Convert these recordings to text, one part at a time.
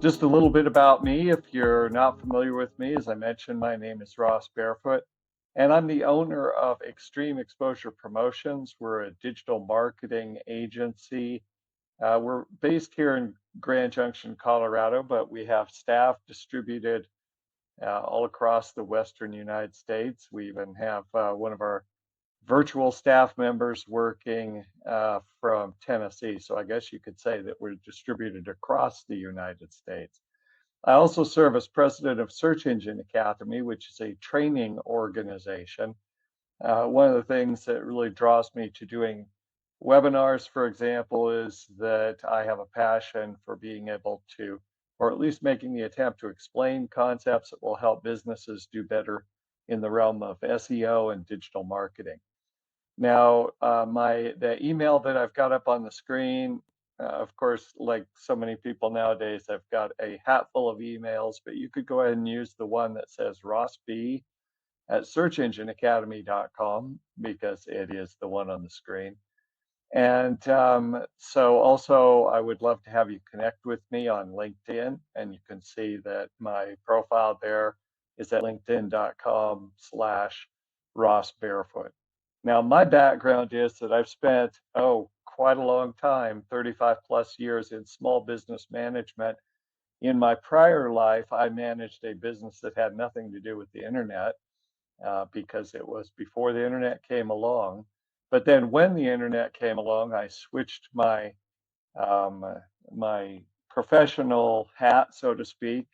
Just a little bit about me. If you're not familiar with me, as I mentioned, my name is Ross Barefoot, and I'm the owner of Extreme Exposure Promotions. We're a digital marketing agency. We're based here in Grand Junction, Colorado, but we have staff distributed all across the Western United States. We even have one of our virtual staff members working from Tennessee. So I guess you could say that we're distributed across the United States. I also serve as president of Search Engine Academy, which is a training organization. One of the things that really draws me to doing webinars, for example, is that I have a passion for being able to, or at least making the attempt to explain concepts that will help businesses do better in the realm of SEO and digital marketing. Now, the email that I've got up on the screen, of course, like so many people nowadays, I've got a hat full of emails, but you could go ahead and use the one that says rossb@searchengineacademy.com because it is the one on the screen. And so also, I would love to have you connect with me on LinkedIn, and you can see that my profile there is at linkedin.com/Ross Barefoot. Now, my background is that I've spent, quite a long time, 35 plus years in small business management. In my prior life, I managed a business that had nothing to do with the internet because it was before the internet came along. But then when the internet came along, I switched um, my professional hat, so to speak,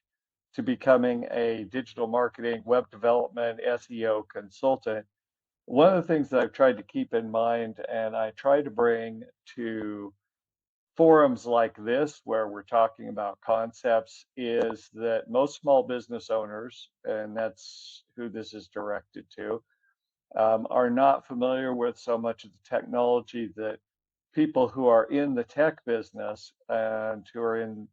to becoming a digital marketing, web development, SEO consultant. One of the things that I've tried to keep in mind, and I try to bring to forums like this, where we're talking about concepts, is that most small business owners, and that's who this is directed to, are not familiar with so much of the technology that people who are in the tech business and who are in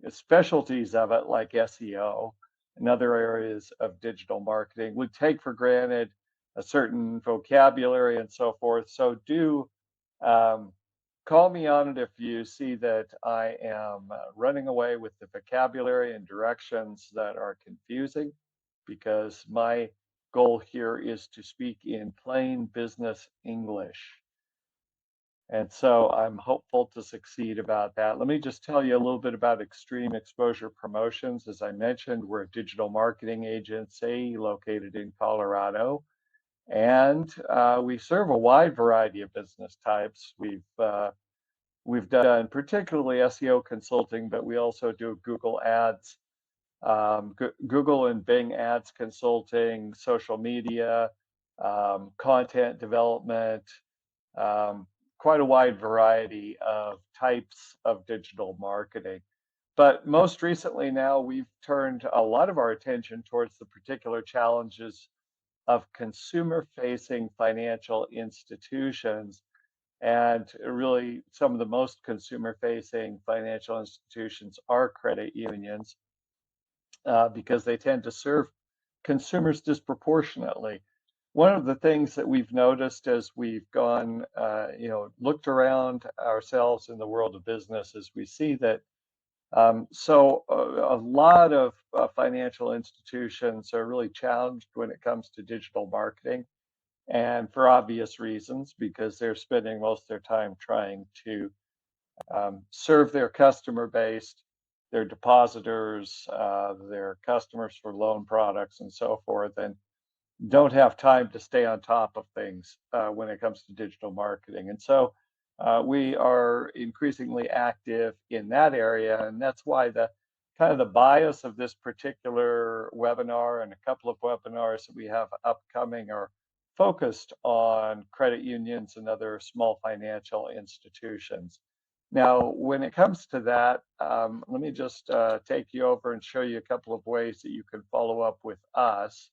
specialties of it, like SEO and other areas of digital marketing, would take for granted a certain vocabulary and so forth. So do um, call me on it if you see that I am running away with the vocabulary and directions that are confusing, because my goal here is to speak in plain business English. And so I'm hopeful to succeed about that. Let me just tell you a little bit about Extreme Exposure Promotions. As I mentioned, we're a digital marketing agency located in Colorado, and we serve a wide variety of business types. We've done particularly SEO consulting, but we also do Google Ads, Google and Bing Ads consulting, social media, content development, um, quite a wide variety of types of digital marketing. But most recently now, we've turned a lot of our attention towards the particular challenges of consumer-facing financial institutions. And really, some of the most consumer-facing financial institutions are credit unions because they tend to serve consumers disproportionately. One of the things that we've noticed as we've gone, looked around ourselves in the world of business is we see that a lot of financial institutions are really challenged when it comes to digital marketing, and for obvious reasons, because they're spending most of their time trying to serve their customer base, their depositors, their customers for loan products, and so forth, and don't have time to stay on top of things when it comes to digital marketing. And so we are increasingly active in that area, and that's why the kind of the bias of this particular webinar and a couple of webinars that we have upcoming are focused on credit unions and other small financial institutions. Now, when it comes to that, let me just take you over and show you a couple of ways that you can follow up with us.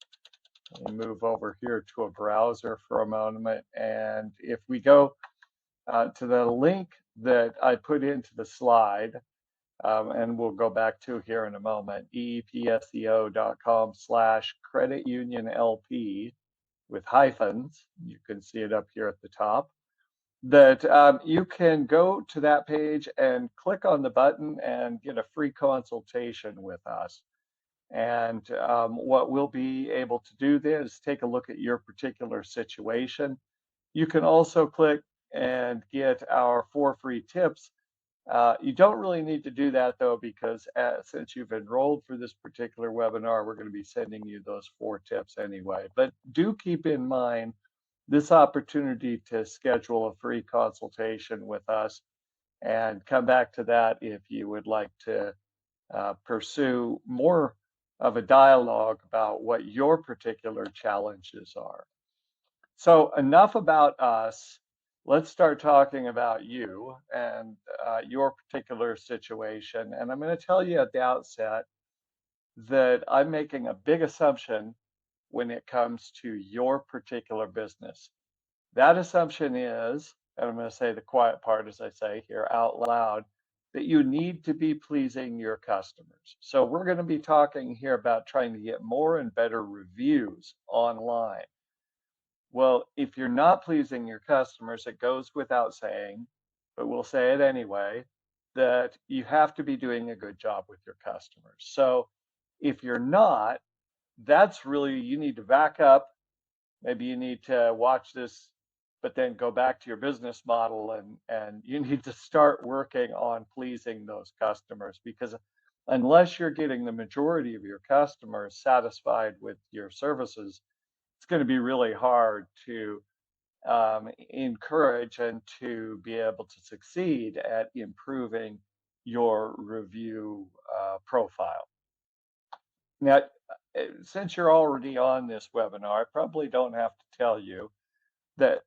Let me move over here to a browser for a moment. And if we go to the link that I put into the slide, and we'll go back to here in a moment, eepseo.com/credit union LP with hyphens. You can see it up here at the top. that you can go to that page and click on the button and get a free consultation with us. And what we'll be able to do then is take a look at your particular situation. You can also click and get our 4 free tips. You don't really need to do that though, because since you've enrolled for this particular webinar, we're going to be sending you those 4 tips anyway. But do keep in mind this opportunity to schedule a free consultation with us, and come back to that if you would like to pursue more of a dialogue about what your particular challenges are. So enough about us. Let's start talking about you and your particular situation. And I'm going to tell you at the outset that I'm making a big assumption when it comes to your particular business. That assumption is, and I'm going to say the quiet part as I say here out loud, that you need to be pleasing your customers. So we're going to be talking here about trying to get more and better reviews online. Well, if you're not pleasing your customers, it goes without saying, but we'll say it anyway, that you have to be doing a good job with your customers. So if you're not, that's really, you need to back up. Maybe you need to watch this, but then go back to your business model, and you need to start working on pleasing those customers, because unless you're getting the majority of your customers satisfied with your services, it's going to be really hard to encourage and to be able to succeed at improving your review profile. Now, since you're already on this webinar, I probably don't have to tell you that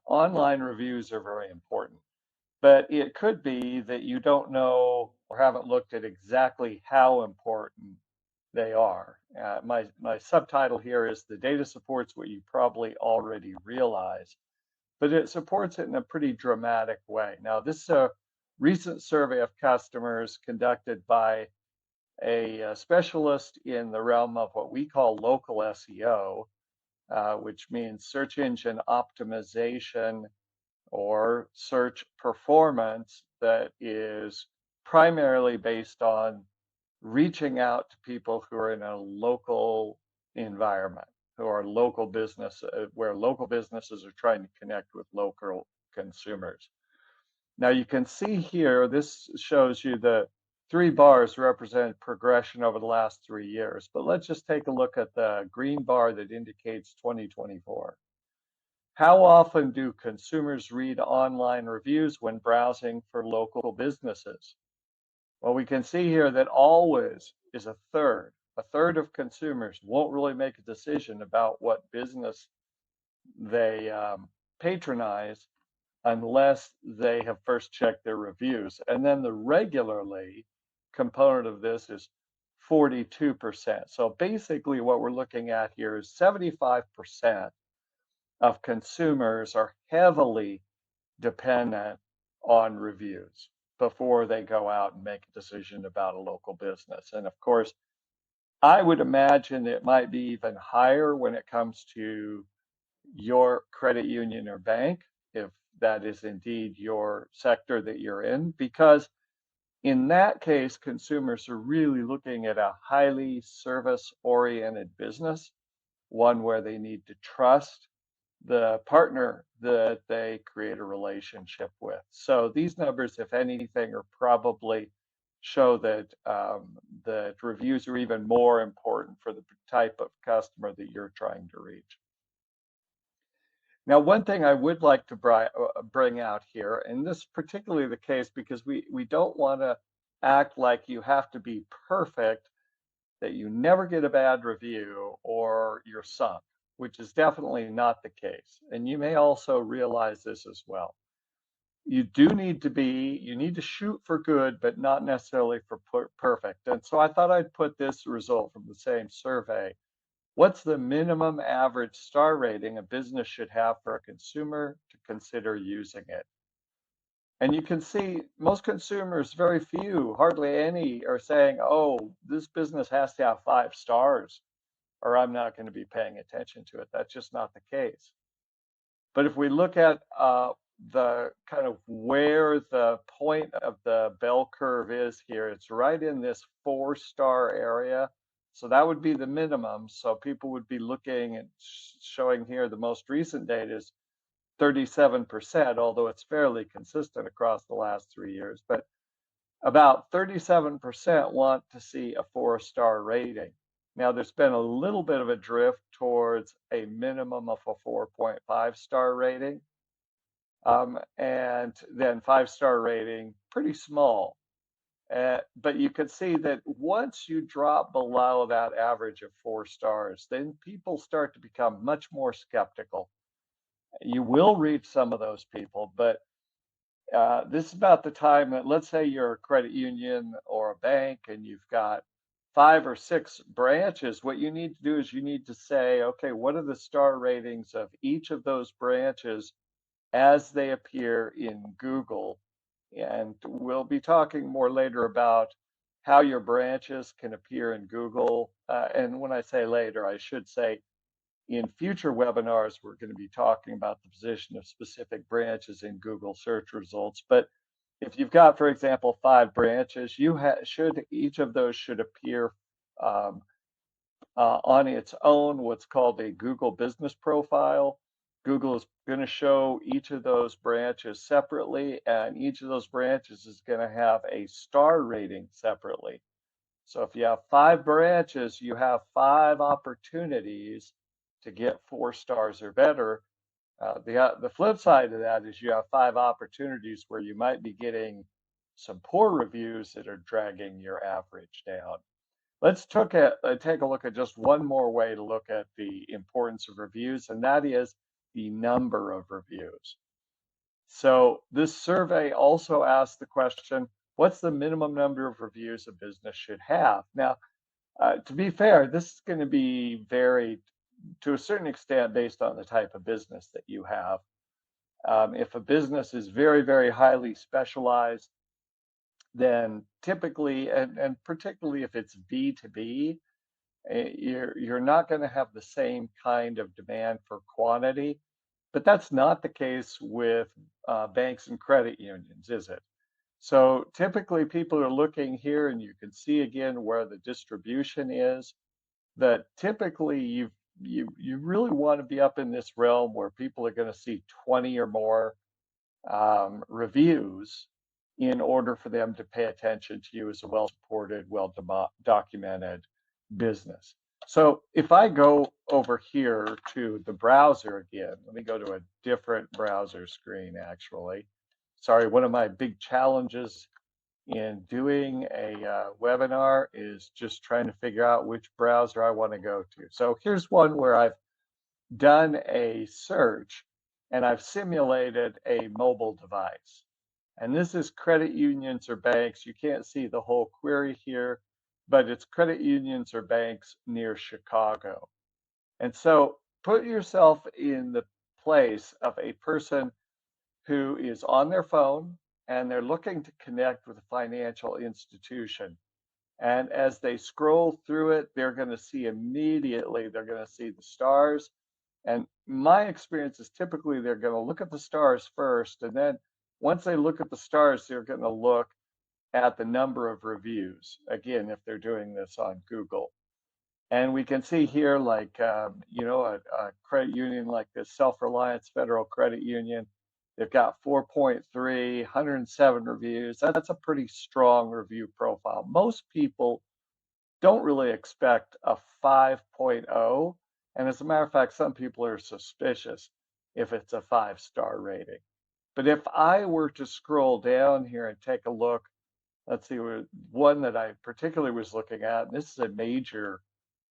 online reviews are very important, but it could be that you don't know or haven't looked at exactly how important they are. My subtitle here is "The Data Supports What You Probably Already Realize," but it supports it in a pretty dramatic way. Now, this is a recent survey of customers conducted by a specialist in the realm of what we call local SEO, which means search engine optimization or search performance, that is primarily based on reaching out to people who are in a local environment, who are local business, where local businesses are trying to connect with local consumers. Now you can see here, this shows you the 3 bars represent progression over the last 3 years, but let's just take a look at the green bar that indicates 2024. How often do consumers read online reviews when browsing for local businesses? Well, we can see here that always is a third. A third of consumers won't really make a decision about what business they patronize unless they have first checked their reviews. And then the regularly component of this is 42%. So basically what we're looking at here is 75% of consumers are heavily dependent on reviews before they go out and make a decision about a local business. And of course, I would imagine it might be even higher when it comes to your credit union or bank, if that is indeed your sector that you're in, because in that case, consumers are really looking at a highly service-oriented business, one where they need to trust the partner that they create a relationship with. So these numbers, if anything, are probably show that that reviews are even more important for the type of customer that you're trying to reach. Now, one thing I would like to bring out here, and this is particularly the case because we don't want to act like you have to be perfect, that you never get a bad review or you're sunk, which is definitely not the case. And you may also realize this as well. You need to shoot for good, but not necessarily for perfect. And so I thought I'd put this result from the same survey. What's the minimum average star rating a business should have for a consumer to consider using it? And you can see most consumers, very few, hardly any, are saying, oh, this business has to have 5 stars or I'm not going to be paying attention to it. That's just not the case. But if we look at the kind of where the point of the bell curve is here. It's right in this 4-star area. So that would be the minimum. So people would be looking and showing here the most recent data is 37%, although it's fairly consistent across the last 3 years. But about 37% want to see a 4-star rating. Now, there's been a little bit of a drift towards a minimum of a 4.5-star rating. And then 5-star rating, pretty small. But you can see that once you drop below that average of 4 stars, then people start to become much more skeptical. You will reach some of those people, but this is about the time that, let's say you're a credit union or a bank and you've got 5 or 6 branches. What you need to do is you need to say, okay, what are the star ratings of each of those branches as they appear in Google? And we'll be talking more later about how your branches can appear in Google. And when I say later, I should say in future webinars, we're going to be talking about the position of specific branches in Google search results. But if you've got, for example, 5 branches, each of those should appear um, on its own, what's called a Google business profile. Google is going to show each of those branches separately, and each of those branches is going to have a star rating separately. So if you have 5 branches, you have 5 opportunities to get 4 stars or better. The flip side of that is you have 5 opportunities where you might be getting some poor reviews that are dragging your average down. Let's take a look at just one more way to look at the importance of reviews, and that is the number of reviews. So this survey also asked the question, what's the minimum number of reviews a business should have? Now, to be fair, this is going to be varied to a certain extent based on the type of business that you have. If a business is very, very highly specialized, then typically, and particularly if it's B2B, you're not going to have the same kind of demand for quantity. But that's not the case with banks and credit unions, is it? So typically people are looking here, and you can see again where the distribution is, that typically you really want to be up in this realm where people are going to see 20 or more reviews in order for them to pay attention to you as a well-supported, well-documented business. So if I go over here to the browser again, let me go to a different browser screen actually. Sorry, one of my big challenges in doing a webinar is just trying to figure out which browser I want to go to. So here's one where I've done a search and I've simulated a mobile device. And this is credit unions or banks. You can't see the whole query here, but it's credit unions or banks near Chicago. And so put yourself in the place of a person who is on their phone and they're looking to connect with a financial institution. And as they scroll through it, they're going to see immediately, they're going to see the stars. And my experience is typically they're going to look at the stars first. And then once they look at the stars, they're going to look at the number of reviews. Again, if they're doing this on Google. And we can see here, like, a credit union like this Self-Reliance Federal Credit Union, they've got 4.3, 107 reviews. That's a pretty strong review profile. Most people don't really expect a 5.0. And as a matter of fact, some people are suspicious if it's a 5-star rating. But if I were to scroll down here and take a look, let's see, one that I particularly was looking at, and this is a major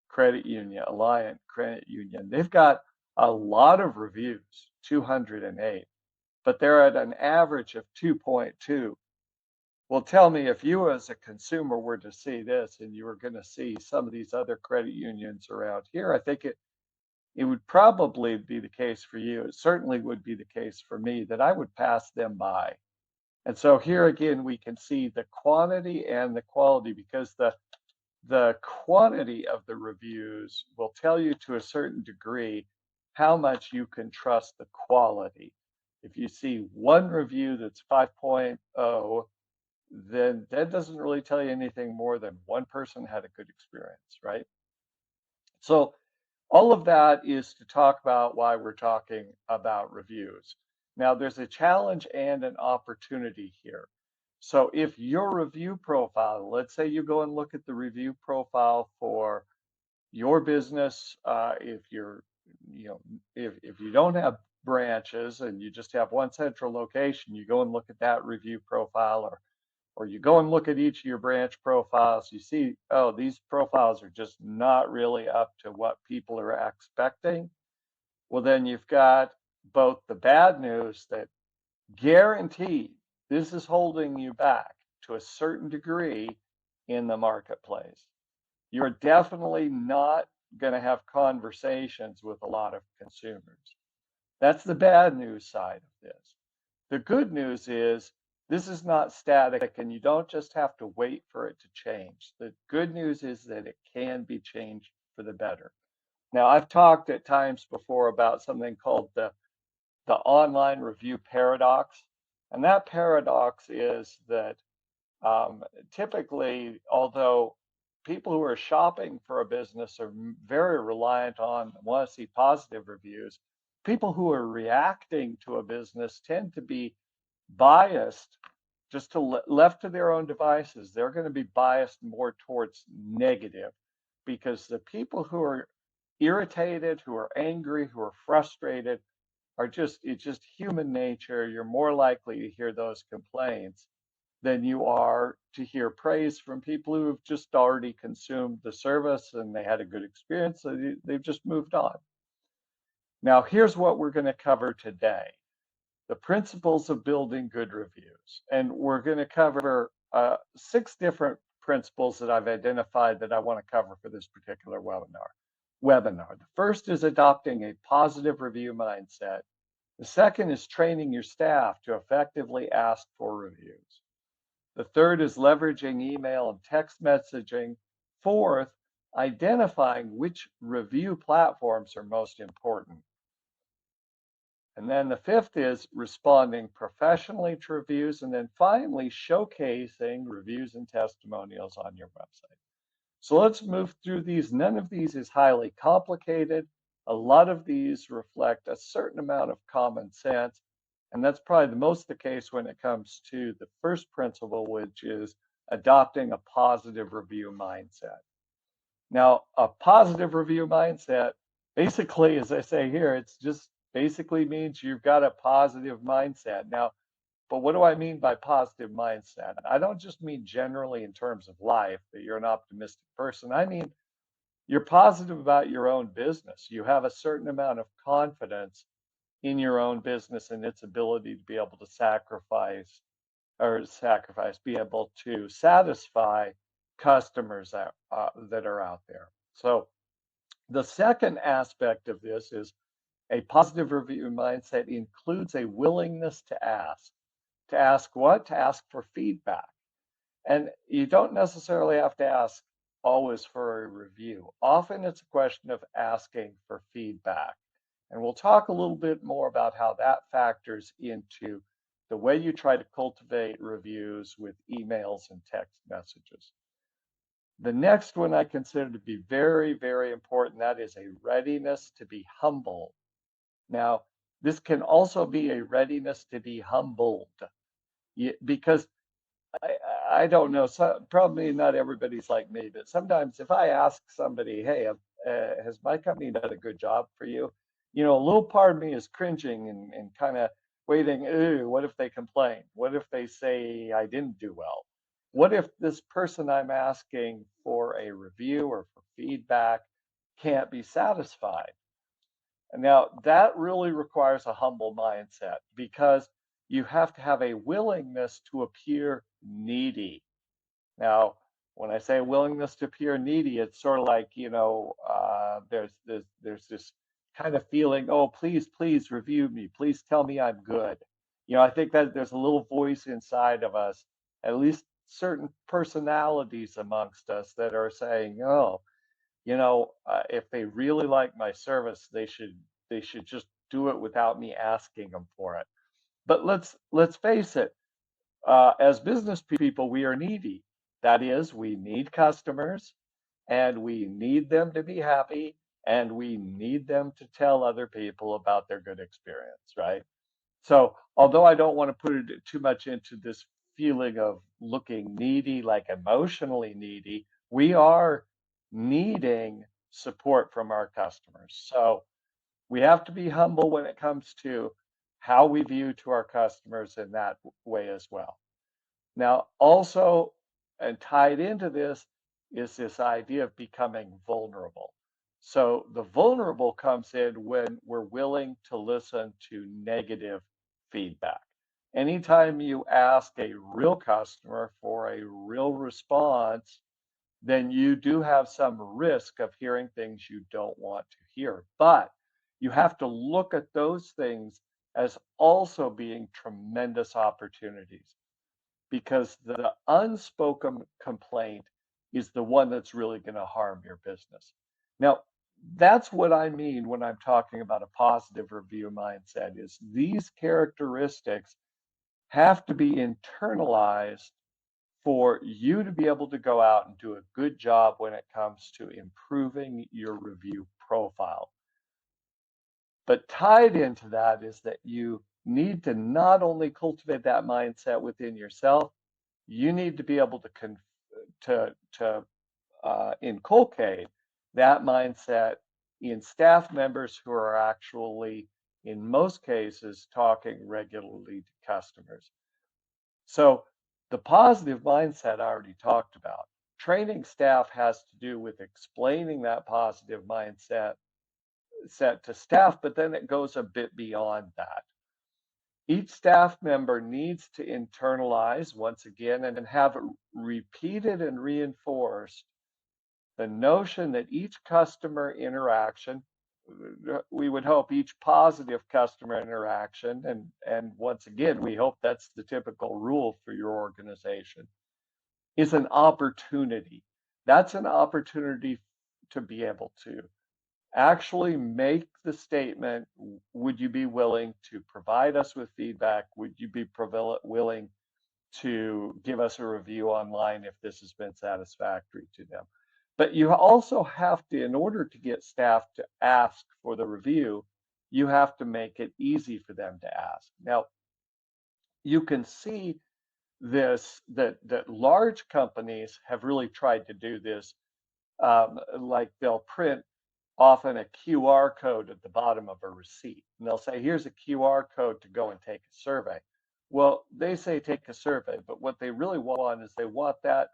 credit union, Alliant Credit Union. They've got a lot of reviews, 208, but they're at an average of 2.2. Well, tell me, if you as a consumer were to see this and you were going to see some of these other credit unions around here, I think it would probably be the case for you. It certainly would be the case for me that I would pass them by. And so here again, we can see the quantity and the quality, because the quantity of the reviews will tell you to a certain degree how much you can trust the quality. If you see one review that's 5.0, then that doesn't really tell you anything more than one person had a good experience, right? So all of that is to talk about why we're talking about reviews. Now, there's a challenge and an opportunity here. So if your review profile, let's say you go and look at the review profile for your business, if you're, you know, if you don't have branches and you just have one central location, you go and look at that review profile, or you go and look at each of your branch profiles, you see, oh, these profiles are just not really up to what people are expecting. Well, then you've got both the bad news that guaranteed this is holding you back to a certain degree in the marketplace. You're definitely not going to have conversations with a lot of consumers. That's the bad news side of this. The good news is this is not static and you don't just have to wait for it to change. The good news is that it can be changed for the better. Now, I've talked at times before about something called the online review paradox. And that paradox is that um, typically, although people who are shopping for a business are very reliant on, want to see positive reviews, people who are reacting to a business tend to be biased just to left to their own devices. They're going to be biased more towards negative because the people who are irritated, who are angry, who are frustrated are just, it's just human nature. You're more likely to hear those complaints than you are to hear praise from people who have just already consumed the service and they had a good experience. So they've just moved on. Now, here's what we're going to cover today: the principles of building good reviews. And we're going to cover 6 different principles that I've identified that I want to cover for this particular webinar. The first is adopting a positive review mindset. The second is training your staff to effectively ask for reviews. The third is leveraging email and text messaging. Fourth, identifying which review platforms are most important. And then the fifth is responding professionally to reviews. And then finally, showcasing reviews and testimonials on your website. So let's move through these. None of these is highly complicated. A lot of these reflect a certain amount of common sense. And that's probably the most the case when it comes to the first principle, which is adopting a positive review mindset. Now, a positive review mindset, basically, as I say here, it's just basically means you've got a positive mindset. Now, but what do I mean by positive mindset? I don't just mean generally in terms of life that you're an optimistic person. I mean, you're positive about your own business. You have a certain amount of confidence in your own business and its ability to be able to be able to satisfy customers that are out there. So the second aspect of this is a positive review mindset includes a willingness to ask. To ask what? To ask for feedback. And you don't necessarily have to ask always for a review. Often it's a question of asking for feedback. And we'll talk a little bit more about how that factors into the way you try to cultivate reviews with emails and text messages. The next one I consider to be very, very important, that is a readiness to be humble. Now, this can also be a readiness to be humbled because I, I don't know, so probably not everybody's like me, but sometimes if I ask somebody, hey, has my company done a good job for you? You know, a little part of me is cringing and kind of waiting, ooh, what if they complain? What if they say I didn't do well? What if this person I'm asking for a review or for feedback can't be satisfied? And now that really requires a humble mindset because you have to have a willingness to appear needy. Now, when I say willingness to appear needy, it's sort of like, there's this kind of feeling, oh, please review me. Please tell me I'm good. I think that there's a little voice inside of us, at least certain personalities amongst us that are saying, oh, if they really like my service, they should just do it without me asking them for it. But let's face it, as business people, we are needy. That is, we need customers and we need them to be happy and we need them to tell other people about their good experience, right? So, although I don't want to put it too much into this feeling of looking needy, like emotionally needy, we are needing support from our customers. So, we have to be humble when it comes to how we view to our customers in that way as well. Now, also, and tied into this is this idea of becoming vulnerable. So the vulnerable comes in when we're willing to listen to negative feedback. Anytime you ask a real customer for a real response, then you do have some risk of hearing things you don't want to hear. But you have to look at those things as also being tremendous opportunities because the unspoken complaint is the one that's really going to harm your business. Now, that's what I mean when I'm talking about a positive review mindset is these characteristics have to be internalized for you to be able to go out and do a good job when it comes to improving your review profile. But tied into that is that you need to not only cultivate that mindset within yourself, you need to be able to inculcate that mindset in staff members who are actually, in most cases, talking regularly to customers. So the positive mindset I already talked about. Training staff has to do with explaining that positive mindset set to staff, but then it goes a bit beyond that. Each staff member needs to internalize once again and have repeated and reinforced the notion that each customer interaction, we would hope each positive customer interaction, and once again, we hope that's the typical rule for your organization, is an opportunity. That's an opportunity to be able to actually make the statement, would you be willing to provide us with feedback? Would you be willing to give us a review online if this has been satisfactory to them? But you also have to, in order to get staff to ask for the review, you have to make it easy for them to ask. Now, you can see this that large companies have really tried to do this. Like they'll print often a QR code at the bottom of a receipt. And they'll say, here's a QR code to go and take a survey. Well, they say take a survey, but what they really want is they want that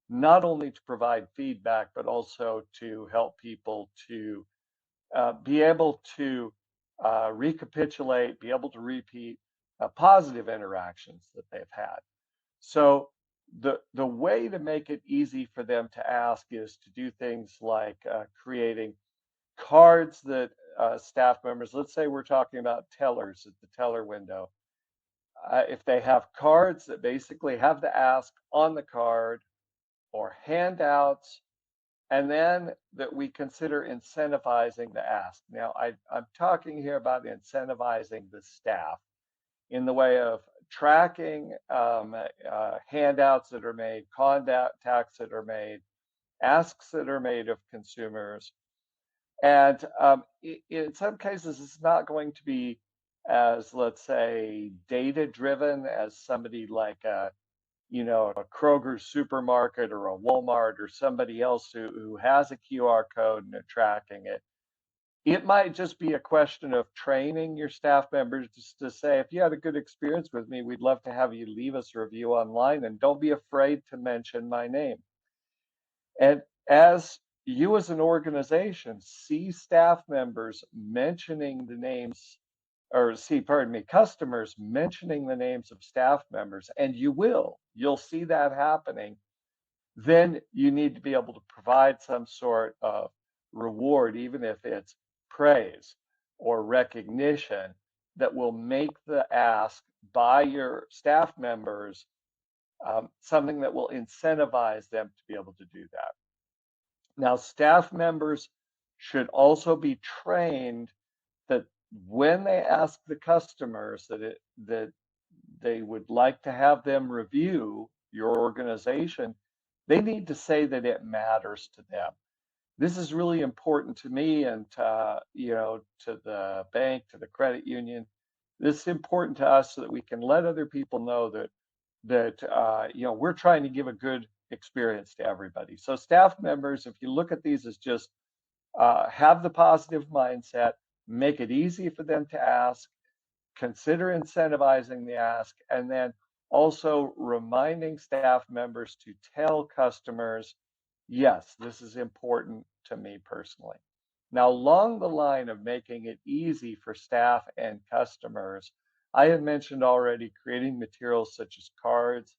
not only to provide feedback, but also to help people to be able to recapitulate, be able to repeat positive interactions that they've had. So the way to make it easy for them to ask is to do things like creating cards that staff members, let's say we're talking about tellers at the teller window, if they have cards that basically have the ask on the card or handouts, and then that we consider incentivizing the ask. Now, I'm talking here about incentivizing the staff in the way of tracking handouts that are made, contacts that are made, asks that are made of consumers, and in some cases, it's not going to be as, let's say, data driven as somebody like a Kroger supermarket or a Walmart or somebody else who has a QR code and they're tracking it. It might just be a question of training your staff members just to say, if you had a good experience with me, we'd love to have you leave us a review online and don't be afraid to mention my name. And as you as an organization see staff members mentioning the names, or see, pardon me, customers mentioning the names of staff members, and you'll see that happening, then you need to be able to provide some sort of reward, even if it's praise or recognition that will make the ask by your staff members something that will incentivize them to be able to do that. Now, staff members should also be trained that when they ask the customers that they would like to have them review your organization, they need to say that it matters to them. This is really important to me and to the bank, to the credit union. This is important to us so that we can let other people know that we're trying to give a good experience to everybody. So staff members, if you look at these as just have the positive mindset, make it easy for them to ask, consider incentivizing the ask, and then also reminding staff members to tell customers, yes, this is important to me personally. Now, along the line of making it easy for staff and customers, I had mentioned already creating materials such as cards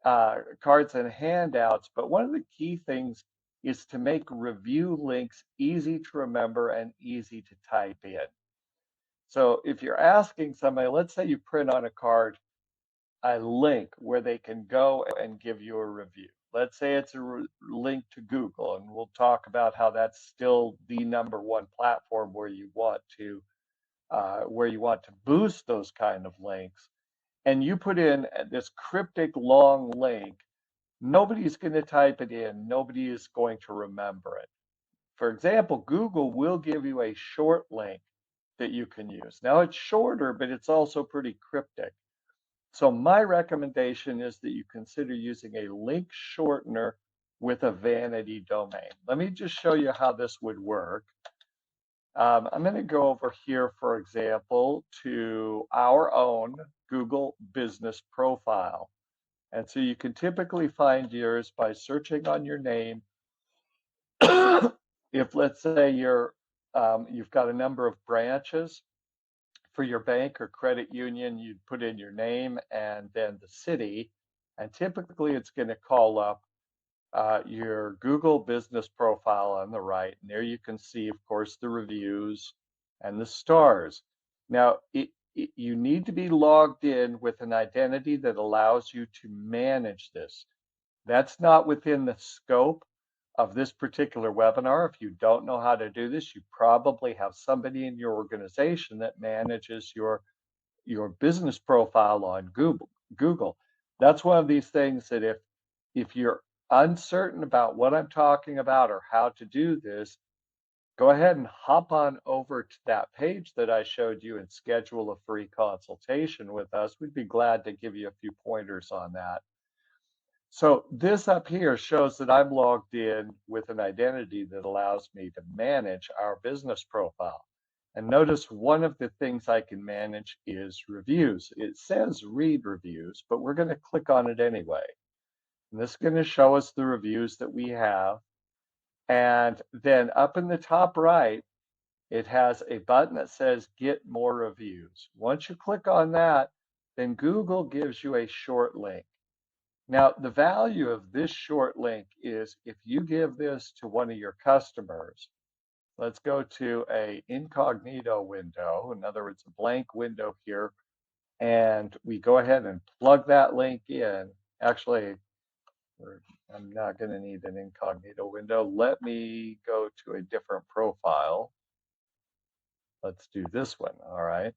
and handouts, but one of the key things is to make review links easy to remember and easy to type in. So if you're asking somebody, let's say you print on a card a link where they can go and give you a review. Let's say it's a link to Google, and we'll talk about how that's still the number one platform where you want to boost those kind of links. And you put in this cryptic long link, nobody's going to type it in. Nobody is going to remember it. For example, Google will give you a short link that you can use. Now it's shorter, but it's also pretty cryptic. So my recommendation is that you consider using a link shortener with a vanity domain. Let me just show you how this would work. I'm going to go over here, for example, to our own Google business profile. And so you can typically find yours by searching on your name. If let's say you've got a number of branches for your bank or credit union, you'd put in your name and then the city, and typically it's going to call up your Google business profile on the right, and there you can see, of course, the reviews and the stars. Now, you need to be logged in with an identity that allows you to manage this. That's not within the scope of this particular webinar. If you don't know how to do this, you probably have somebody in your organization that manages your business profile on Google. That's one of these things that if you're uncertain about what I'm talking about or how to do this, go ahead and hop on over to that page that I showed you and schedule a free consultation with us. We'd be glad to give you a few pointers on that. So this up here shows that I'm logged in with an identity that allows me to manage our business profile. And notice one of the things I can manage is reviews. It says read reviews, but we're going to click on it anyway. And this is going to show us the reviews that we have. And then up in the top right, it has a button that says get more reviews. Once you click on that, then Google gives you a short link. Now, the value of this short link is if you give this to one of your customers, let's go to a incognito window, in other words, a blank window here, and we go ahead and plug that link in. Actually, I'm not going to need an incognito window. Let me go to a different profile. Let's do this one, all right?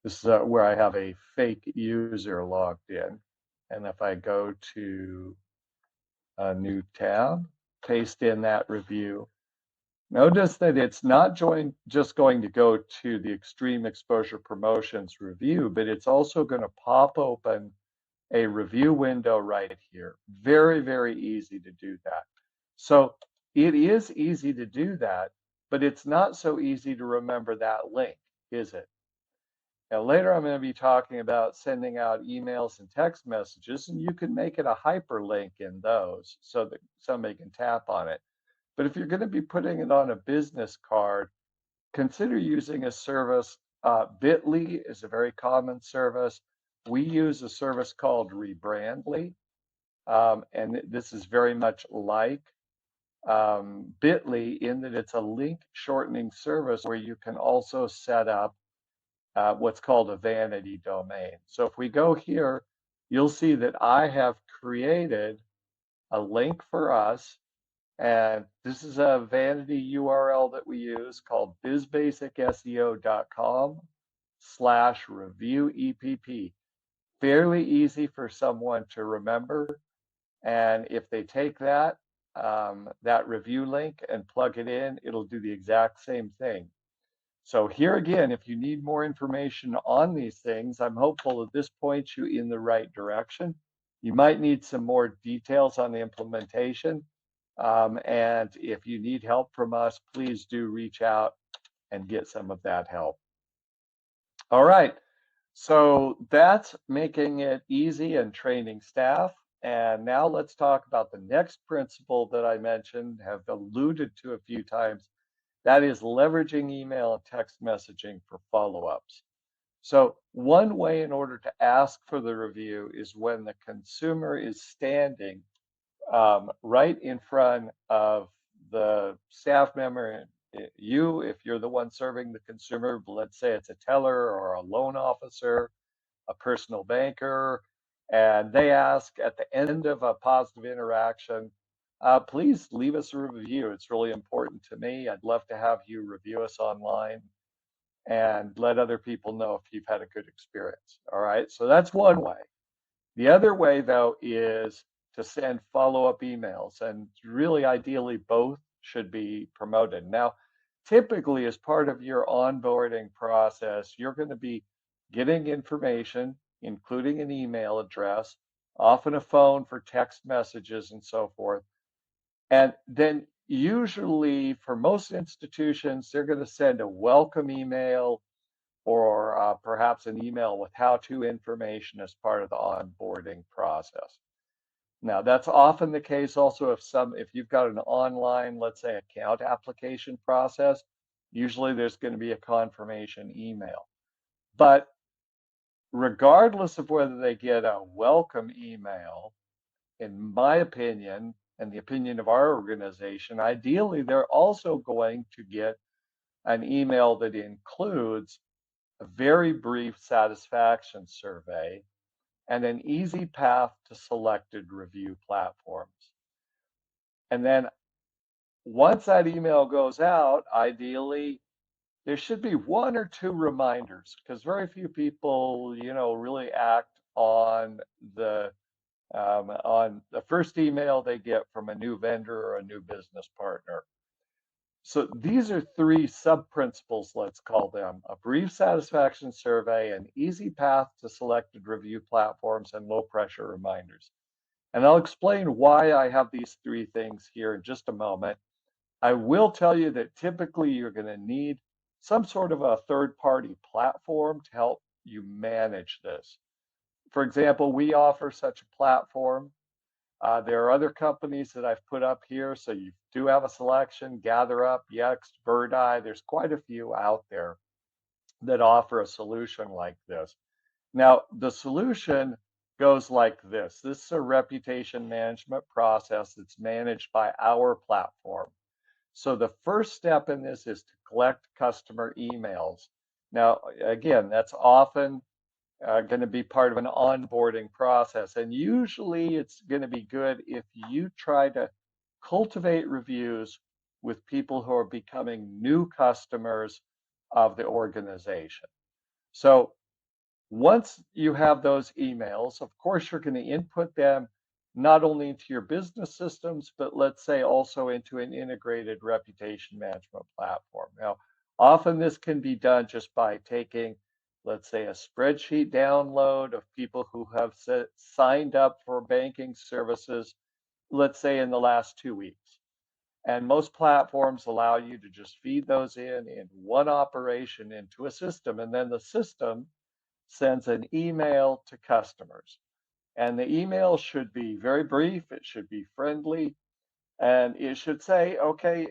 This is where I have a fake user logged in. And if I go to a new tab, paste in that review. Notice that it's not just going to go to the extreme exposure promotions review, but it's also going to pop open a review window right here. Very, very easy to do that. So it is easy to do that, but it's not so easy to remember that link, is it? Now, later I'm going to be talking about sending out emails and text messages, and you can make it a hyperlink in those so that somebody can tap on it. But if you're going to be putting it on a business card, consider using a service. Bitly is a very common service. We use a service called Rebrandly, and this is very much like Bitly in that it's a link shortening service where you can also set up what's called a vanity domain. So if we go here, you'll see that I have created a link for us, and this is a vanity URL that we use called bizbasicseo.com/review EPP. fairly easy for someone to remember. And if they take that review link and plug it in, it'll do the exact same thing. So here again, if you need more information on these things, I'm hopeful that this points you in the right direction. You might need some more details on the implementation. And if you need help from us, please do reach out and get some of that help. All right. So that's making it easy and training staff. And now let's talk about the next principle that I mentioned, have alluded to a few times. That is leveraging email and text messaging for follow-ups. So one way in order to ask for the review is when the consumer is standing right in front of the staff member. You, if you're the one serving the consumer, let's say it's a teller or a loan officer, a personal banker, and they ask at the end of a positive interaction, please leave us a review. It's really important to me. I'd love to have you review us online and let other people know if you've had a good experience. All right, so that's one way. The other way, though, is to send follow-up emails, and really ideally both should be promoted. Now, typically, as part of your onboarding process, you're going to be getting information, including an email address, often a phone for text messages and so forth. And then usually for most institutions, they're going to send a welcome email or perhaps an email with how-to information as part of the onboarding process. Now, that's often the case also if you've got an online, let's say, account application process, usually there's going to be a confirmation email. But regardless of whether they get a welcome email, in my opinion, and the opinion of our organization, ideally they're also going to get an email that includes a very brief satisfaction survey and an easy path to selected review platforms. And then once that email goes out, ideally, there should be one or two reminders because very few people, really act on the first email they get from a new vendor or a new business partner. So these are three sub-principles, let's call them: a brief satisfaction survey, an easy path to selected review platforms, and low-pressure reminders. And I'll explain why I have these three things here in just a moment. I will tell you that typically you're going to need some sort of a third-party platform to help you manage this. For example, we offer such a platform. There are other companies that I've put up here, so you do have a selection: GatherUp, Yext, Birdeye. There's quite a few out there that offer a solution like this. Now, the solution goes like this. This is a reputation management process that's managed by our platform. So the first step in this is to collect customer emails. Now, again, that's often going to be part of an onboarding process. And usually it's going to be good if you try to cultivate reviews with people who are becoming new customers of the organization. So once you have those emails, of course, you're going to input them not only into your business systems, but let's say also into an integrated reputation management platform. Now, often this can be done just by taking, let's say, a spreadsheet download of people who have signed up for banking services, let's say in the last 2 weeks. And most platforms allow you to just feed those in one operation into a system, and then the system sends an email to customers. And the email should be very brief, it should be friendly, and it should say, okay,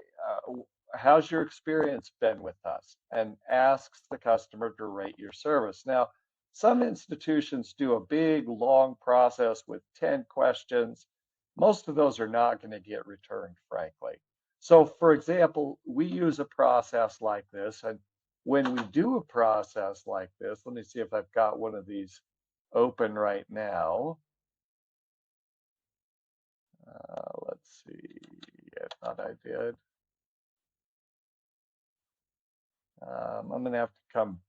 how's your experience been with us? And asks the customer to rate your service. Now, some institutions do a big, long process with 10 questions. Most of those are not going to get returned, frankly. So, for example, we use a process like this. And when we do a process like this, let me see if I've got one of these open right now. Let's see. I thought I did. I'm going to have to come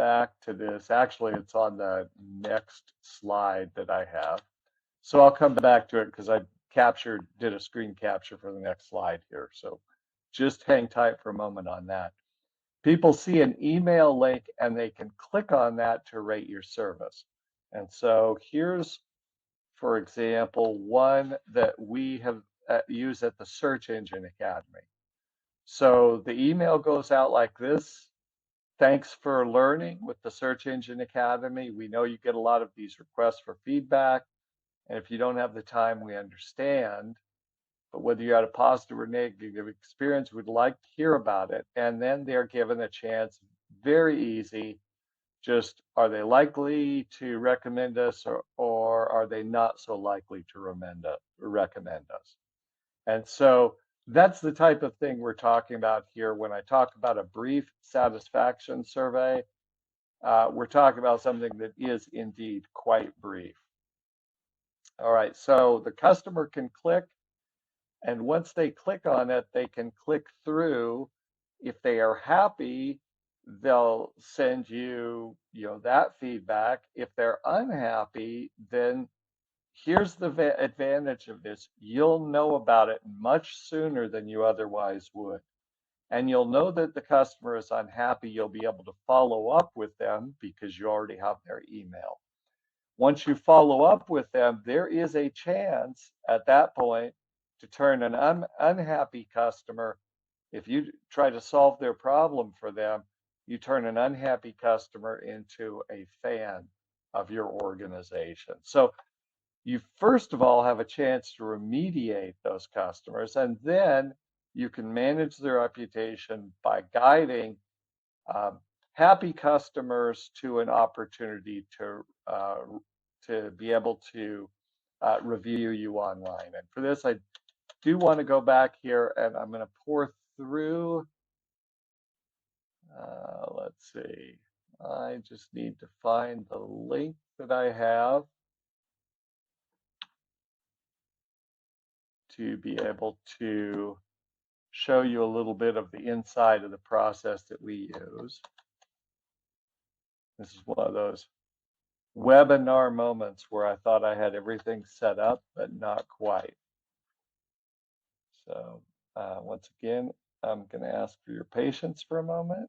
back to this. Actually, it's on the next slide that I have. So I'll come back to it because I did a screen capture for the next slide here. So just hang tight for a moment on that. People see an email link and they can click on that to rate your service. And so here's, for example, one that we have used at the Search Engine Academy. So the email goes out like this. Thanks for learning with the Search Engine Academy. We know you get a lot of these requests for feedback. And if you don't have the time, we understand. But whether you had a positive or negative experience, we'd like to hear about it. And then they're given a chance, very easy. Just are they likely to recommend us, or are they not so likely to recommend us? And so that's the type of thing we're talking about here. When I talk about a brief satisfaction survey, we're talking about something that is indeed quite brief. All right, so the customer can click, and once they click on it, they can click through. If they are happy, they'll send you, that feedback. If they're unhappy, then here's the advantage of this. You'll know about it much sooner than you otherwise would. And you'll know that the customer is unhappy. You'll be able to follow up with them because you already have their email. Once you follow up with them, there is a chance at that point to turn an unhappy customer. If you try to solve their problem for them, you turn an unhappy customer into a fan of your organization. So you first of all have a chance to remediate those customers, and then you can manage their reputation by guiding happy customers to an opportunity to be able to review you online. And for this, I do want to go back here, and I'm going to pour through. Let's see. I just need to find the link that I have to be able to show you a little bit of the inside of the process that we use. This is one of those webinar moments where I thought I had everything set up, but not quite. So once again, I'm going to ask for your patience for a moment.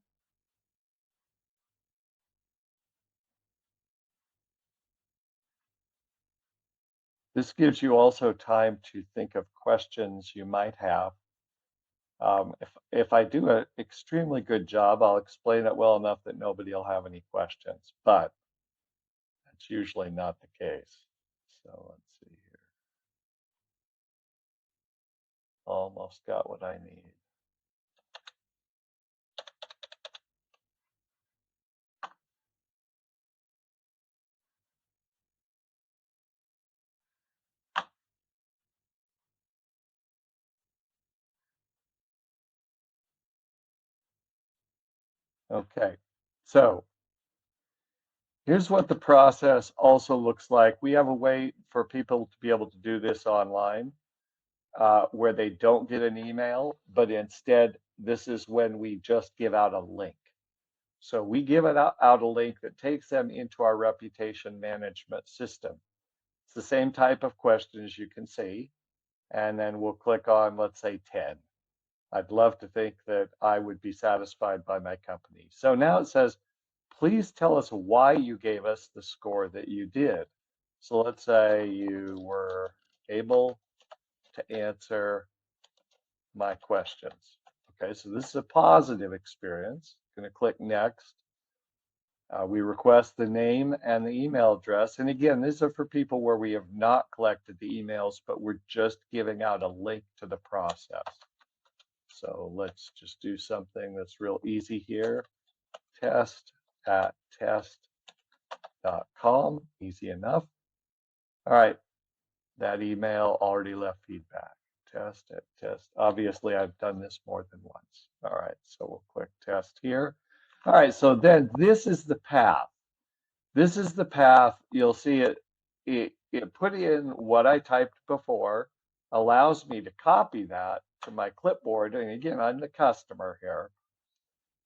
This gives you also time to think of questions you might have. If I do an extremely good job, I'll explain it well enough that nobody will have any questions, but that's usually not the case. So let's see here. Almost got what I need. Okay, so here's what the process also looks like. We have a way for people to be able to do this online where they don't get an email, but instead, this is when we just give out a link. So we give out a link that takes them into our reputation management system. It's the same type of questions you can see, and then we'll click on, let's say, 10. I'd love to think that I would be satisfied by my company. So now it says, please tell us why you gave us the score that you did. So let's say you were able to answer my questions. Okay, so this is a positive experience. I'm going to click next. We request the name and the email address. And again, these are for people where we have not collected the emails, but we're just giving out a link to the process. So let's just do something that's real easy here. test@test.com, easy enough. All right, that email already left feedback. Test. Obviously, I've done this more than once. All right, so we'll click test here. All right, so then this is the path. This is the path. You'll see it put in what I typed before, allows me to copy that to my clipboard. And again, I'm the customer here.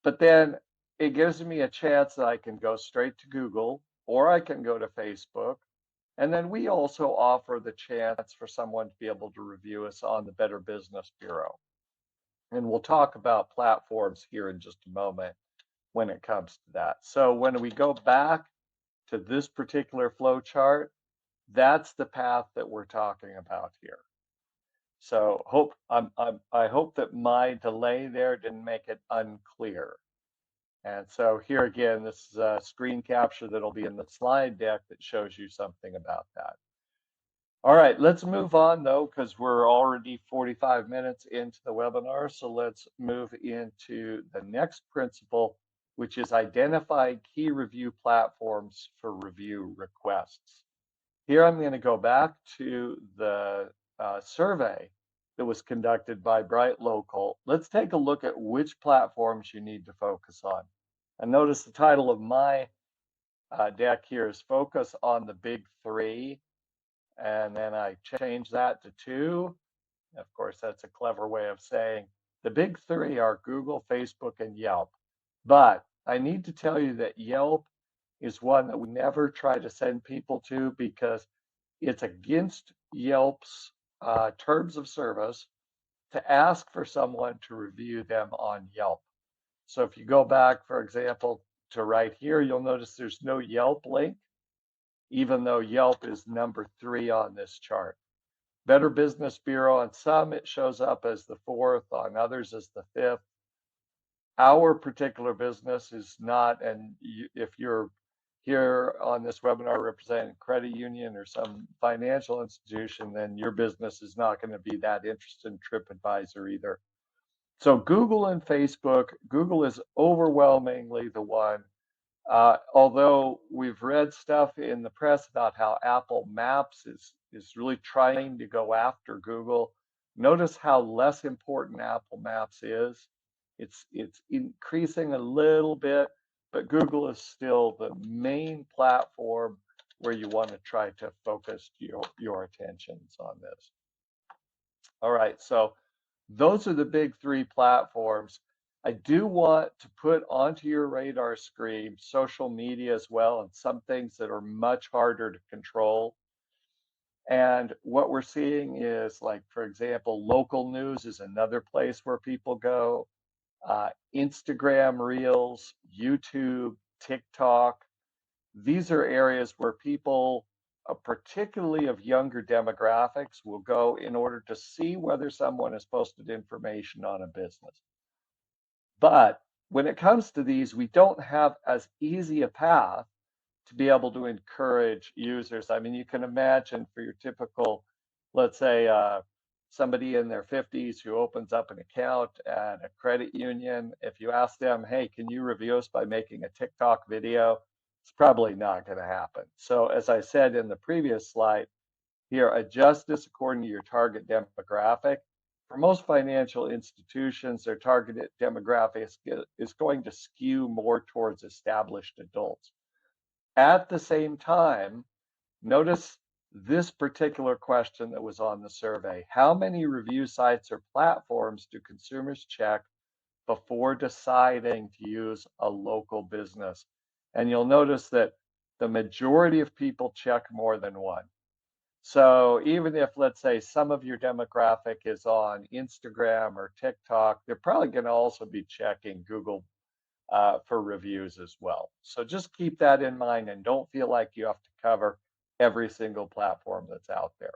But then it gives me a chance that I can go straight to Google or I can go to Facebook. And then we also offer the chance for someone to be able to review us on the Better Business Bureau. And we'll talk about platforms here in just a moment when it comes to that. So when we go back to this particular flow chart, that's the path that we're talking about here. So I hope that my delay there didn't make it unclear. And so here again, this is a screen capture that'll be in the slide deck that shows you something about that. All right, let's move on though, because we're already 45 minutes into the webinar. So let's move into the next principle, which is identify key review platforms for review requests. Here I'm going to go back to the survey that was conducted by Bright Local. Let's take a look at which platforms you need to focus on. And notice the title of my deck here is Focus on the Big Three. And then I change that to two. Of course, that's a clever way of saying the big three are Google, Facebook, and Yelp. But I need to tell you that Yelp is one that we never try to send people to because it's against Yelp's terms of service to ask for someone to review them on Yelp. So if you go back, for example, to right here, you'll notice there's no Yelp link, even though Yelp is number 3 on this chart. Better Business Bureau, on some it shows up as the 4th, on others as the 5th. Our particular business is not, and if you're here on this webinar representing a credit union or some financial institution, then your business is not going to be that interested in TripAdvisor either. So Google and Facebook, Google is overwhelmingly the one. Although we've read stuff in the press about how Apple Maps is really trying to go after Google, notice how less important Apple Maps is. It's increasing a little bit, but Google is still the main platform where you want to try to focus your attentions on this. All right, so those are the big 3 platforms. I do want to put onto your radar screen social media as well, and some things that are much harder to control. And what we're seeing is, like, for example, local news is another place where people go. Instagram Reels, YouTube, TikTok. These are areas where people, particularly of younger demographics, will go in order to see whether someone has posted information on a business. But when it comes to these, we don't have as easy a path to be able to encourage users. I mean, you can imagine for your typical, let's say, somebody in their 50s who opens up an account at a credit union, if you ask them, hey, can you review us by making a TikTok video? It's probably not going to happen. So as I said in the previous slide, here, adjust this according to your target demographic. For most financial institutions, their targeted demographic is going to skew more towards established adults. At the same time, notice this particular question that was on the survey. How many review sites or platforms do consumers check before deciding to use a local business? And you'll notice that the majority of people check more than one. So even if, let's say, some of your demographic is on Instagram or TikTok, they're probably going to also be checking Google for reviews as well. So just keep that in mind and don't feel like you have to cover every single platform that's out there.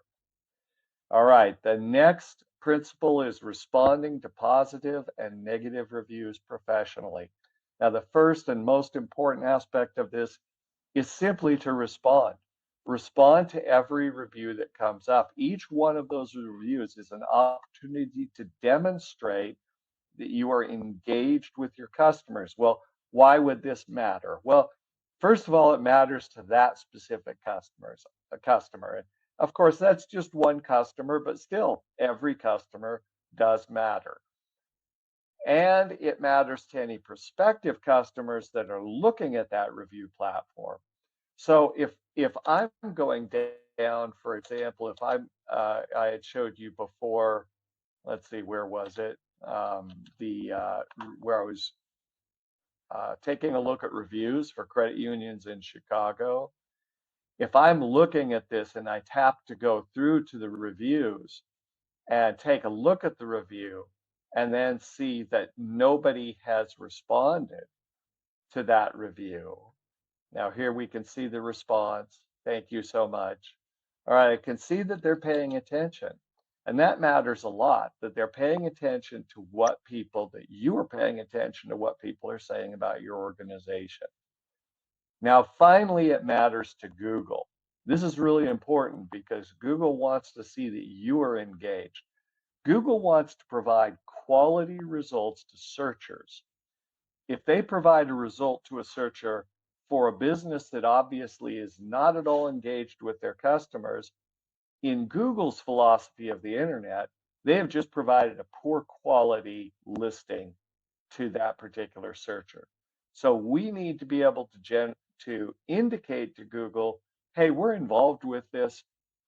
All right, the next principle is responding to positive and negative reviews professionally. Now, the first and most important aspect of this is simply to respond. Respond to every review that comes up. Each one of those reviews is an opportunity to demonstrate that you are engaged with your customers. Well, why would this matter? Well, first of all, it matters to that specific customer. Of course, that's just one customer, but still, every customer does matter. And it matters to any prospective customers that are looking at that review platform. So if I'm going down, for example, if I had showed you before, let's see, where was it? Where I was taking a look at reviews for credit unions in Chicago. If I'm looking at this and I tap to go through to the reviews and take a look at the review and then see that nobody has responded to that review. Now here we can see the response. Thank you so much. All right, I can see that they're paying attention. And that matters a lot, that they're paying attention to what people, that you are paying attention to what people are saying about your organization. Now, finally, it matters to Google. This is really important because Google wants to see that you are engaged. Google wants to provide quality results to searchers. If they provide a result to a searcher for a business that obviously is not at all engaged with their customers, in Google's philosophy of the internet, they have just provided a poor quality listing to that particular searcher. So we need to be able to indicate to Google, hey, we're involved with this.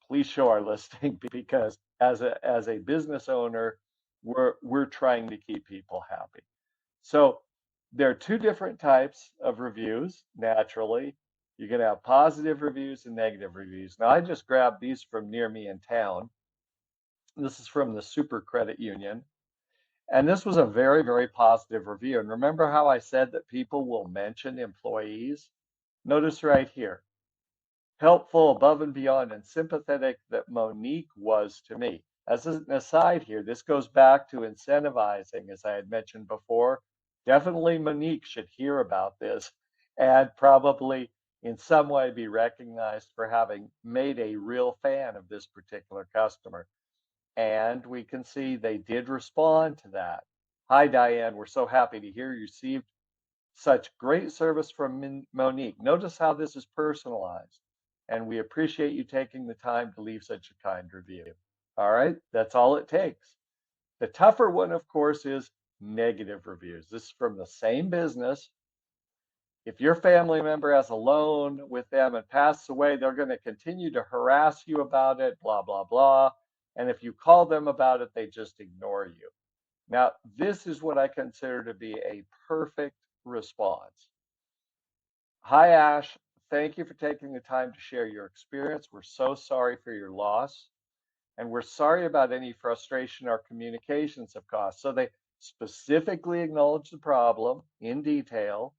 Please show our listing because as a business owner, we're trying to keep people happy. So there are two different types of reviews, naturally. You're going to have positive reviews and negative reviews. Now, I just grabbed these from near me in town. This is from the Super Credit Union. And this was a very, very positive review. And remember how I said that people will mention employees? Notice right here, helpful, above and beyond, and sympathetic that Monique was to me. As an aside here, this goes back to incentivizing, as I had mentioned before. Definitely Monique should hear about this and probably in some way be recognized for having made a real fan of this particular customer. And we can see they did respond to that. Hi, Diane. We're so happy to hear you received such great service from Monique. Notice how this is personalized. And we appreciate you taking the time to leave such a kind review. All right, that's all it takes. The tougher one, of course, is negative reviews. This is from the same business. If your family member has a loan with them and passes away, they're going to continue to harass you about it, blah, blah, blah. And if you call them about it, they just ignore you. Now, this is what I consider to be a perfect response. Hi, Ash. Thank you for taking the time to share your experience. We're so sorry for your loss, and we're sorry about any frustration our communications have caused. So they specifically acknowledge the problem in detail,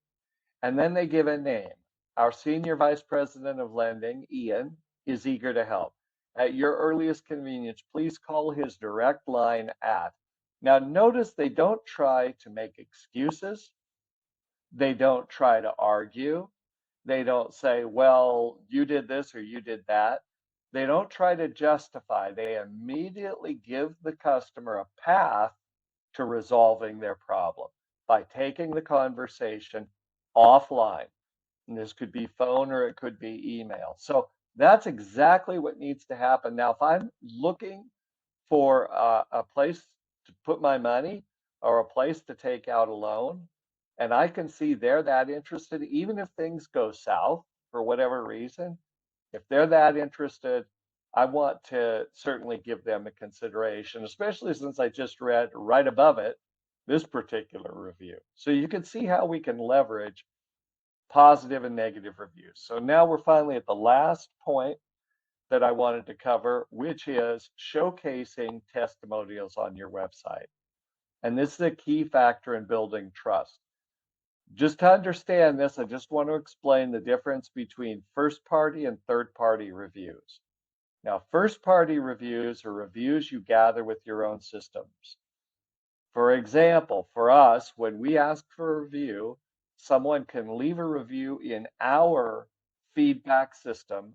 and then they give a name. Our Senior Vice President of Lending, Ian, is eager to help. At your earliest convenience, please call his direct line at. Now, notice they don't try to make excuses. They don't try to argue. They don't say, well, you did this or you did that. They don't try to justify. They immediately give the customer a path to resolving their problem by taking the conversation offline. And this could be phone or it could be email. So that's exactly what needs to happen. Now, if I'm looking for a place to put my money or a place to take out a loan, and I can see they're that interested, even if things go south for whatever reason, if they're that interested, I want to certainly give them a consideration, especially since I just read right above it this particular review. So you can see how we can leverage positive and negative reviews. So now we're finally at the last point that I wanted to cover, which is showcasing testimonials on your website. And this is a key factor in building trust. Just to understand this, I just want to explain the difference between first-party and third-party reviews. Now, first-party reviews are reviews you gather with your own systems. For example, for us, when we ask for a review, someone can leave a review in our feedback system,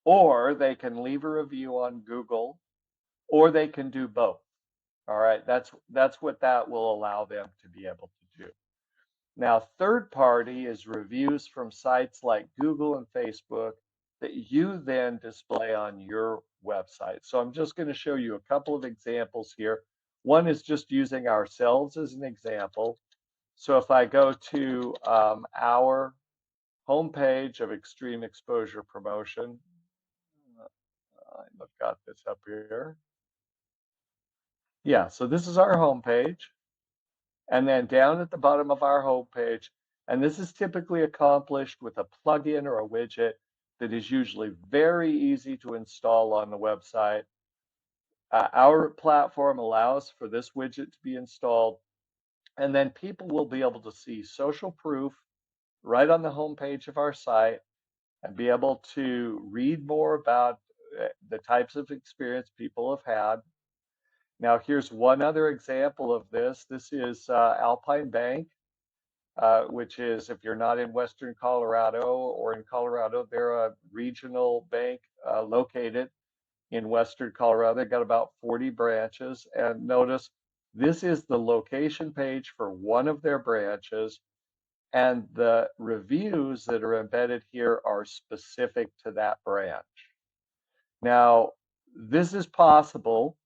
or they can leave a review on Google, or they can do both. All right, that's what that will allow them to be able to do. Now, third party is reviews from sites like Google and Facebook that you then display on your website. So I'm just going to show you a couple of examples here. One is just using ourselves as an example. So if I go to our homepage of Extreme Exposure Promotion, I've got this up here. Yeah, so this is our homepage. And then down at the bottom of our homepage, and this is typically accomplished with a plugin or a widget that is usually very easy to install on the website. Our platform allows for this widget to be installed, and then people will be able to see social proof right on the homepage of our site and be able to read more about the types of experience people have had. Now, here's one other example of this. This is Alpine Bank, which is, if you're not in Western Colorado or in Colorado, they're a regional bank located in Western Colorado. They've got about 40 branches. And notice this is the location page for one of their branches. And the reviews that are embedded here are specific to that branch. Now, this is possible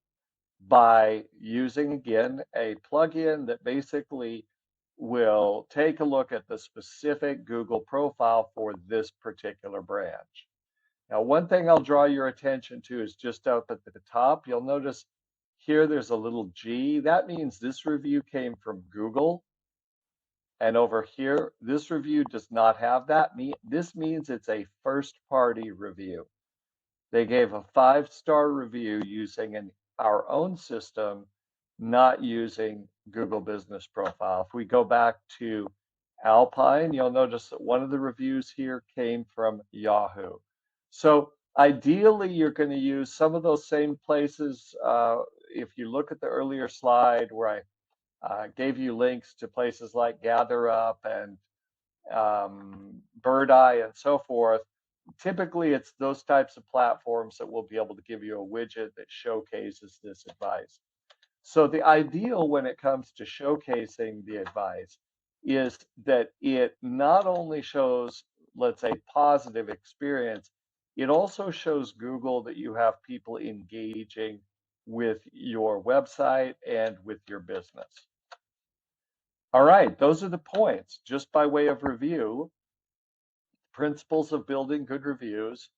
by using, again, a plugin that basically will take a look at the specific Google profile for this particular branch. Now, one thing I'll draw your attention to is just up at the top. You'll notice here there's a little G. That means this review came from Google. And over here, this review does not have that. This means it's a first-party review. They gave a 5-star review using our own system, not using Google Business Profile. If we go back to Alpine, you'll notice that one of the reviews here came from Yahoo. So ideally, you're going to use some of those same places. If you look at the earlier slide where I gave you links to places like GatherUp and Bird Eye and so forth, typically it's those types of platforms that will be able to give you a widget that showcases this advice. So the ideal when it comes to showcasing the advice is that it not only shows, let's say, positive experience, it also shows Google that you have people engaging with your website and with your business. All right, those are the points. Just by way of review, principles of building good reviews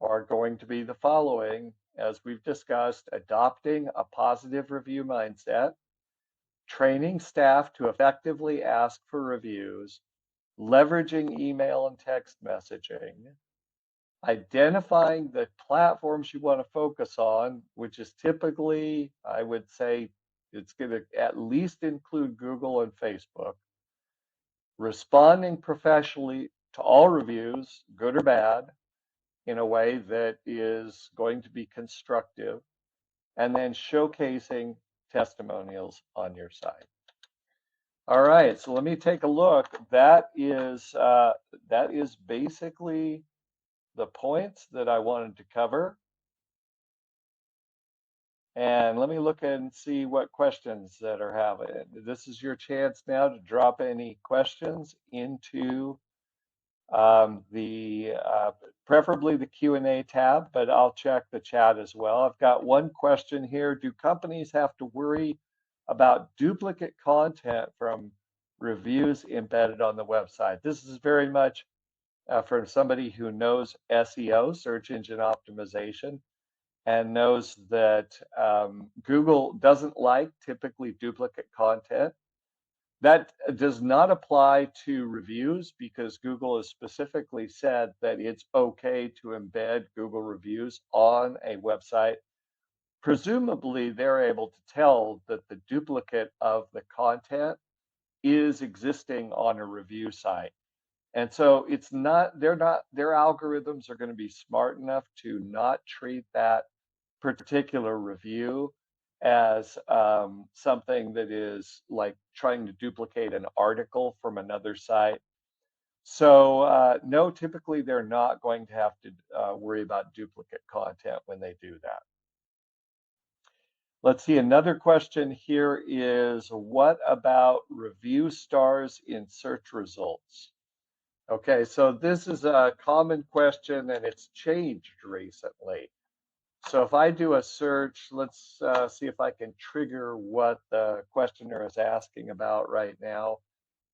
are going to be the following, as we've discussed: adopting a positive review mindset, training staff to effectively ask for reviews, leveraging email and text messaging, identifying the platforms you want to focus on, which is typically, I would say, it's going to at least include Google and Facebook, responding professionally to all reviews, good or bad, in a way that is going to be constructive, and then showcasing testimonials on your site. All right, so let me take a look. That is basically the points that I wanted to cover. And let me look and see what questions that are having. This is your chance now to drop any questions into preferably the Q&A tab, but I'll check the chat as well. I've got one question here. Do companies have to worry about duplicate content from reviews embedded on the website? This is very much from somebody who knows SEO, search engine optimization, and knows that Google doesn't like typically duplicate content. That does not apply to reviews because Google has specifically said that it's okay to embed Google reviews on a website. Presumably, they're able to tell that the duplicate of the content is existing on a review site. And so their algorithms are going to be smart enough to not treat that particular review as something that is like trying to duplicate an article from another site. So no, typically they're not going to have to worry about duplicate content when they do that. Let's see, another question here is, what about review stars in search results? Okay, so this is a common question and it's changed recently. So if I do a search, let's see if I can trigger what the questioner is asking about right now.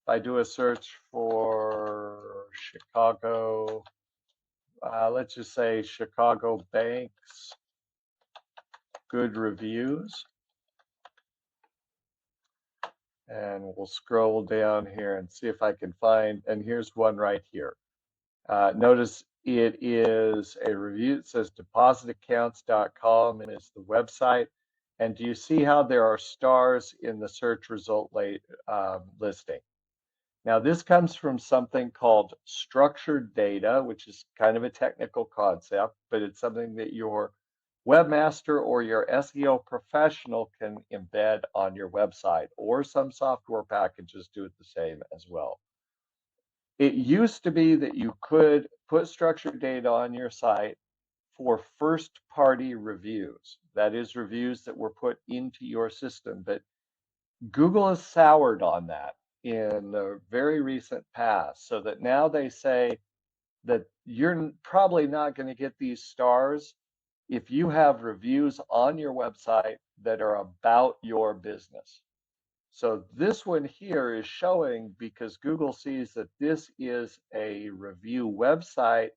If I do a search for Chicago, let's just say Chicago banks, good reviews. And we'll scroll down here and see if I can find, and here's one right here. Notice it is a review. It says depositaccounts.com is the website. And do you see how there are stars in the search result listing? Now, this comes from something called structured data, which is kind of a technical concept, but it's something that your webmaster or your SEO professional can embed on your website, or some software packages do it the same as well. It used to be that you could put structured data on your site for first party reviews. That is, reviews that were put into your system. But Google has soured on that in the very recent past, so that now they say that you're probably not going to get these stars if you have reviews on your website that are about your business. So this one here is showing because Google sees that this is a review website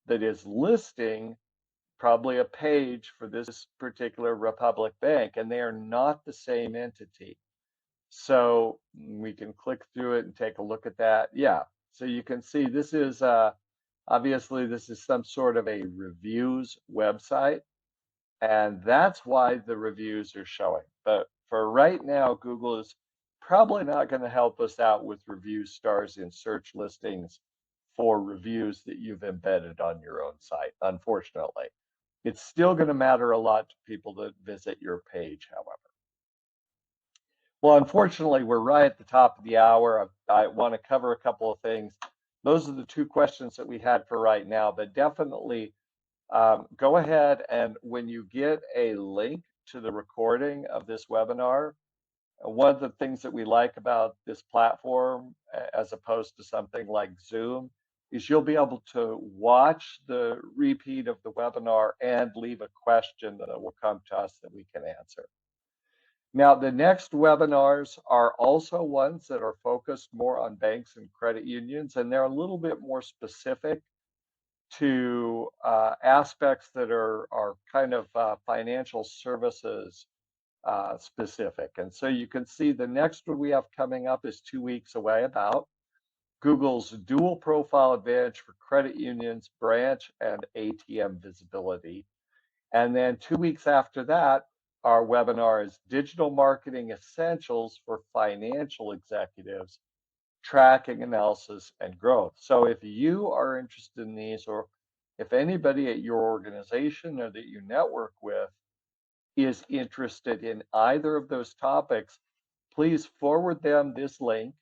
that is listing probably a page for this particular Republic Bank, and they are not the same entity. So we can click through it and take a look at that. Yeah, so you can see this is obviously this is some sort of a reviews website, and that's why the reviews are showing. But for right now, Google is probably not going to help us out with review stars in search listings for reviews that you've embedded on your own site, unfortunately. It's still going to matter a lot to people that visit your page, however. Well, unfortunately, we're right at the top of the hour. I want to cover a couple of things. Those are the two questions that we had for right now, but definitely go ahead, and when you get a link to the recording of this webinar, one of the things that we like about this platform, as opposed to something like Zoom, is you'll be able to watch the repeat of the webinar and leave a question that will come to us that we can answer. Now, the next webinars are also ones that are focused more on banks and credit unions, and they're a little bit more specific to aspects that are kind of financial services specific. And so you can see the next one we have coming up is 2 weeks away, about Google's dual profile advantage for credit unions, branch and ATM visibility. And then 2 weeks after that, our webinar is Digital Marketing Essentials for Financial Executives, Tracking, Analysis, and Growth. So if you are interested in these, or if anybody at your organization or that you network with is interested in either of those topics, please forward them this link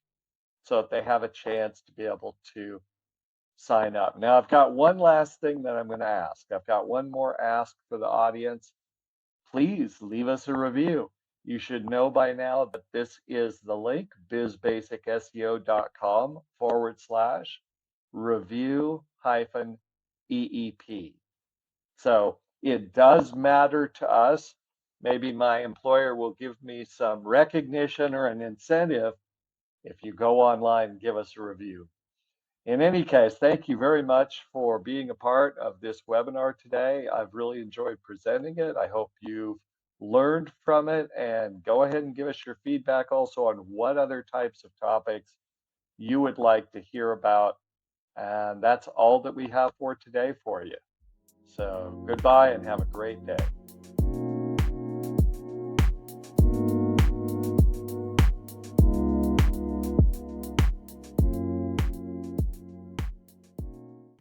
so that they have a chance to be able to sign up. Now, I've got one last thing that I'm going to ask. I've got one more ask for the audience. Please leave us a review. You should know by now that this is the link, bizbasicseo.com/review-EEP. So it does matter to us. Maybe my employer will give me some recognition or an incentive if you go online and give us a review. In any case, thank you very much for being a part of this webinar today. I've really enjoyed presenting it. I hope you've learned from it, and go ahead and give us your feedback also on what other types of topics you would like to hear about. And that's all that we have for today for you. So goodbye and have a great day.